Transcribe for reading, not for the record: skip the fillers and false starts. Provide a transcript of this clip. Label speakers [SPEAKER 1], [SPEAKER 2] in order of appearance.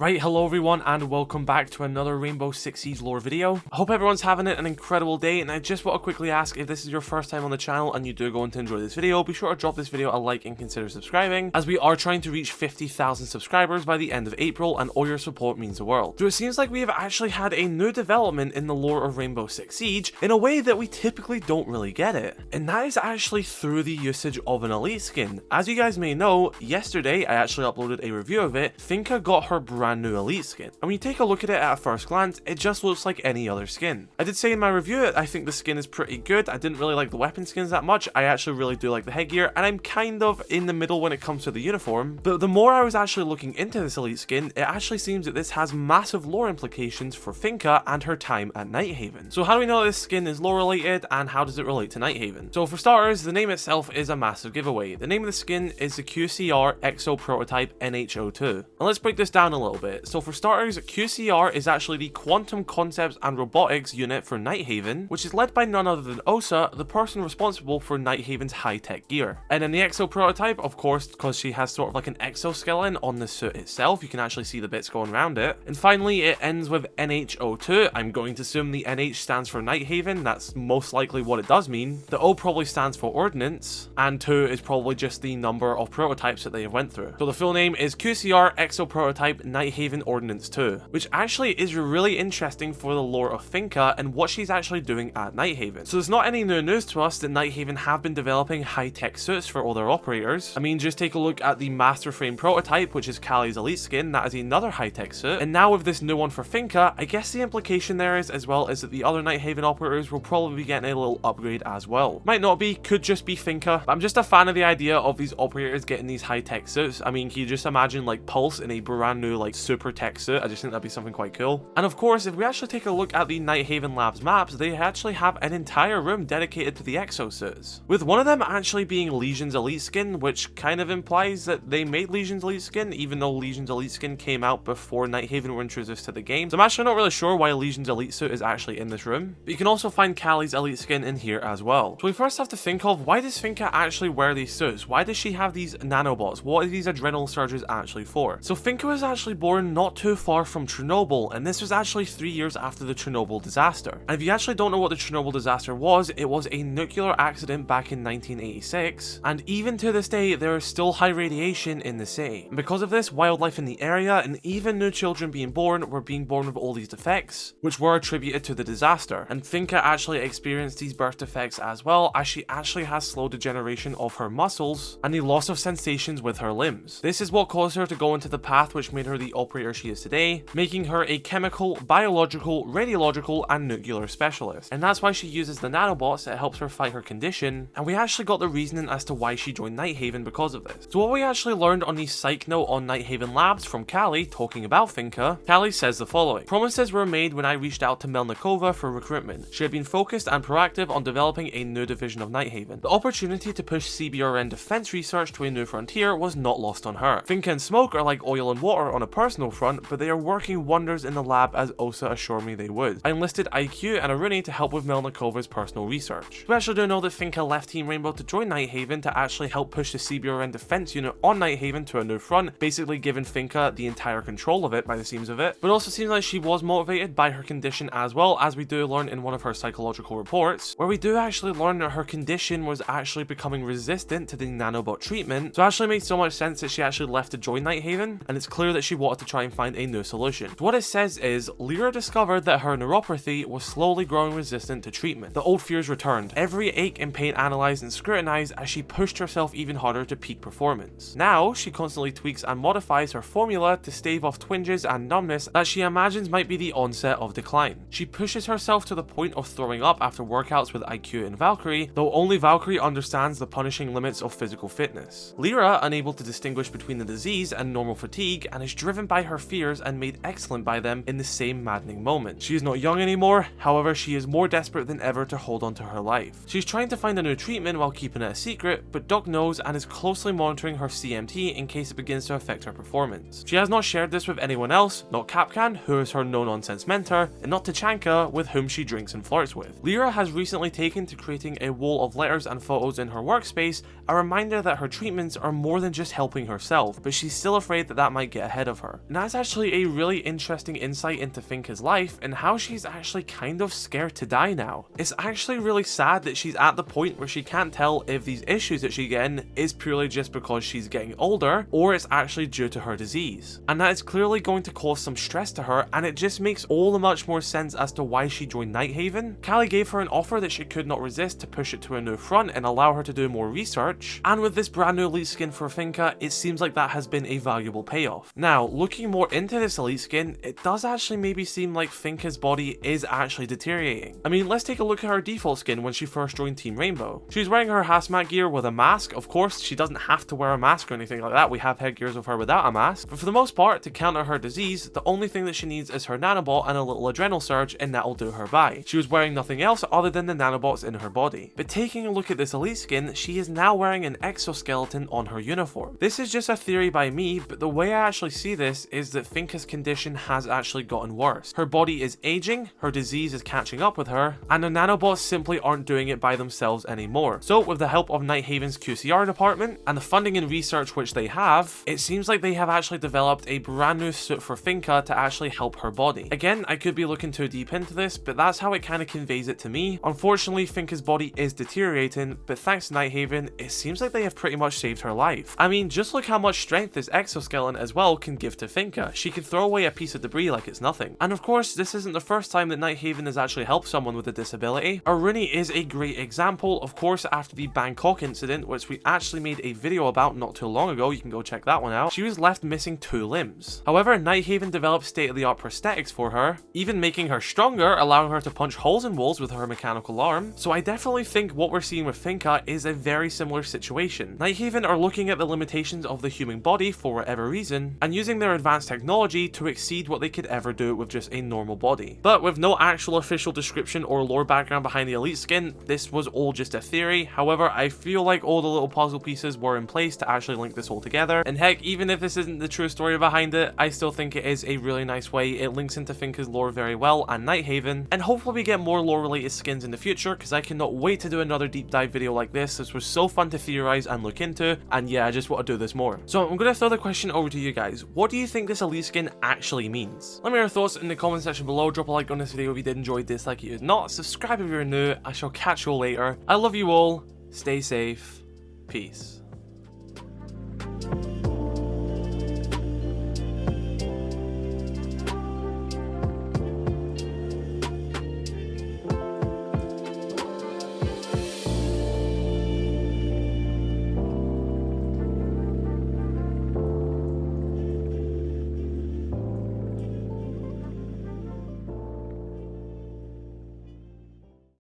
[SPEAKER 1] Right, hello everyone and welcome back to another Rainbow Six Siege lore video. I hope everyone's having an incredible day, and I just want to quickly ask, if this is your first time on the channel and you do go on to enjoy this video, be sure to drop this video a like and consider subscribing, as we are trying to reach 50,000 subscribers by the end of April, and all your support means the world. So it seems like we have actually had a new development in the lore of Rainbow Six Siege in a way that we typically don't really get it, and that is actually through the usage of an elite skin. As you guys may know, yesterday I actually uploaded a review of it. Finka got her brand new elite skin, and when you take a look at it at a first glance, it just looks like any other skin. I did say in my review I think the skin is pretty good. I didn't really like the weapon skins that much. I actually really do like the headgear, and I'm kind of in the middle when it comes to the uniform. But the more I was actually looking into this elite skin, it actually seems that this has massive lore implications for Finka and her time at Nighthaven. So how do we know this skin is lore related, and how does it relate to Nighthaven? So for starters, the name itself is a massive giveaway. The name of the skin is the QCR Exo Prototype NH02. And let's break this down a little bit. So for starters, QCR is actually the Quantum Concepts and Robotics unit for Nighthaven, which is led by none other than Osa, the person responsible for Nighthaven's high-tech gear. And then the Exo Prototype, of course, because she has sort of like an exoskeleton on the suit itself, you can actually see the bits going around it. And finally, it ends with NH02. I'm going to assume the NH stands for Nighthaven. That's most likely what it does mean. The O probably stands for Ordnance, and 2 is probably just the number of prototypes that they have went through. So the full name is QCR Exo Prototype Nighthaven Ordnance 2, which actually is really interesting for the lore of Finka and what she's actually doing at Nighthaven. So it's not any new news to us that Nighthaven have been developing high-tech suits for all their operators. I mean, just take a look at the Master Frame Prototype, which is Kaze's elite skin. That is another high-tech suit. And now with this new one for Finka, I guess the implication there is, as well, is that the other Nighthaven operators will probably be getting a little upgrade as well. Might not be, could just be Finka, but I'm just a fan of the idea of these operators getting these high-tech suits. I mean, can you just imagine like Pulse in a brand new like super tech suit? I just think that'd be something quite cool. And of course, if we actually take a look at the Nighthaven Labs maps, they actually have an entire room dedicated to the exosuits, with one of them actually being Legion's elite skin, which kind of implies that they made Legion's elite skin, even though Legion's elite skin came out before Nighthaven were introduced to the game. So I'm actually not really sure why Legion's elite suit is actually in this room, but you can also find Kali's elite skin in here as well. So we first have to think of, why does Finka actually wear these suits? Why does she have these nanobots? What are these adrenal surges actually for? So Finka was actually born not too far from Chernobyl, and this was actually 3 years after the Chernobyl disaster. And if you actually don't know what the Chernobyl disaster was, it was a nuclear accident back in 1986, and even to this day there is still high radiation in the city. And because of this, wildlife in the area and even new children being born were being born with all these defects, which were attributed to the disaster. And Finka actually experienced these birth defects as well, as she actually has slow degeneration of her muscles and the loss of sensations with her limbs. This is what caused her to go into the path which made her the operator she is today, making her a chemical, biological, radiological, and nuclear specialist. And that's why she uses the nanobots that helps her fight her condition, and we actually got the reasoning as to why she joined Nighthaven because of this. So what we actually learned on the psych note on Nighthaven Labs from Kali talking about Finka, Kali says the following: promises were made when I reached out to Melnikova for recruitment. She had been focused and proactive on developing a new division of Nighthaven. The opportunity to push CBRN defense research to a new frontier was not lost on her. Finka and Smoke are like oil and water on a personal front, but they are working wonders in the lab, as Osa assured me they would. I enlisted IQ and Aruni to help with Melnikova's personal research. We actually do know that Finka left Team Rainbow to join Nighthaven to actually help push the CBRN defense unit on Nighthaven to a new front, basically giving Finka the entire control of it by the seams of it. But it also seems like she was motivated by her condition, as well, as we do learn in one of her psychological reports, where we do actually learn that her condition was actually becoming resistant to the nanobot treatment. So it actually makes so much sense that she actually left to join Nighthaven, and it's clear that she wanted to try and find a new solution. So what it says is, Lyra discovered that her neuropathy was slowly growing resistant to treatment. The old fears returned, every ache and pain analyzed and scrutinized as she pushed herself even harder to peak performance. Now, she constantly tweaks and modifies her formula to stave off twinges and numbness that she imagines might be the onset of decline. She pushes herself to the point of throwing up after workouts with IQ and Valkyrie, though only Valkyrie understands the punishing limits of physical fitness. Lyra, unable to distinguish between the disease and normal fatigue, and is driven by her fears and made excellent by them in the same maddening moment. She is not young anymore, however she is more desperate than ever to hold on to her life. She's trying to find a new treatment while keeping it a secret, but Doc knows and is closely monitoring her CMT in case it begins to affect her performance. She has not shared this with anyone else, not Kapkan, who is her no-nonsense mentor, and not Tachanka, with whom she drinks and flirts with. Lyra has recently taken to creating a wall of letters and photos in her workspace, a reminder that her treatments are more than just helping herself, but she's still afraid that that might get ahead of her. her. And that's actually a really interesting insight into Finka's life and how she's actually kind of scared to die now. It's actually really sad that she's at the point where she can't tell if these issues that she's getting is purely just because she's getting older or it's actually due to her disease. And that is clearly going to cause some stress to her, and it just makes all the much more sense as to why she joined Nighthaven. Callie gave her an offer that she could not resist to push it to a new front and allow her to do more research, and with this brand new elite skin for Finka, it seems like that has been a valuable payoff. Now, looking more into this elite skin, it does actually maybe seem like Finka's body is actually deteriorating. I mean, let's take a look at her default skin when she first joined Team Rainbow. She's wearing her hazmat gear with a mask. Of course, she doesn't have to wear a mask or anything like that. We have headgears of her without a mask, but for the most part, to counter her disease, the only thing that she needs is her nanobot and a little adrenal surge, and that'll do her by. She was wearing nothing else other than the nanobots in her body. But taking a look at this elite skin, she is now wearing an exoskeleton on her uniform. This is just a theory by me, but the way I actually see this is that Finka's condition has actually gotten worse. Her body is aging, her disease is catching up with her, and the nanobots simply aren't doing it by themselves anymore. So with the help of Nighthaven's QCR department and the funding and research which they have, it seems like they have actually developed a brand new suit for Finka to actually help her body. Again, I could be looking too deep into this, but that's how it kind of conveys it to me. Unfortunately, Finka's body is deteriorating, but thanks to Nighthaven, it seems like they have pretty much saved her life. I mean, just look how much strength this exoskeleton as well can give to Finka. She can throw away a piece of debris like it's nothing. And of course, this isn't the first time that Nighthaven has actually helped someone with a disability. Aruni is a great example, of course, after the Bangkok incident, which we actually made a video about not too long ago. You can go check that one out. She was left missing 2 limbs. However, Nighthaven developed state-of-the-art prosthetics for her, even making her stronger, allowing her to punch holes in walls with her mechanical arm. So I definitely think what we're seeing with Finka is a very similar situation. Nighthaven are looking at the limitations of the human body for whatever reason, and using their advanced technology to exceed what they could ever do with just a normal body. But with no actual official description or lore background behind the elite skin, this was all just a theory. However, I feel like all the little puzzle pieces were in place to actually link this all together. And heck, even if this isn't the true story behind it, I still think it is a really nice way. It links into Finka's lore very well and Nighthaven, and hopefully we get more lore related skins in the future, because I cannot wait to do another deep dive video like this. This was so fun to theorize and look into, and yeah, I just want to do this more. So I'm going to throw the question over to you guys. What do you think this elite skin actually means? Let me know your thoughts in the comment section below. Drop a like on this video if you did enjoy, dislike if you did not, subscribe if you're new. I shall catch you all later. I love you all, stay safe, peace.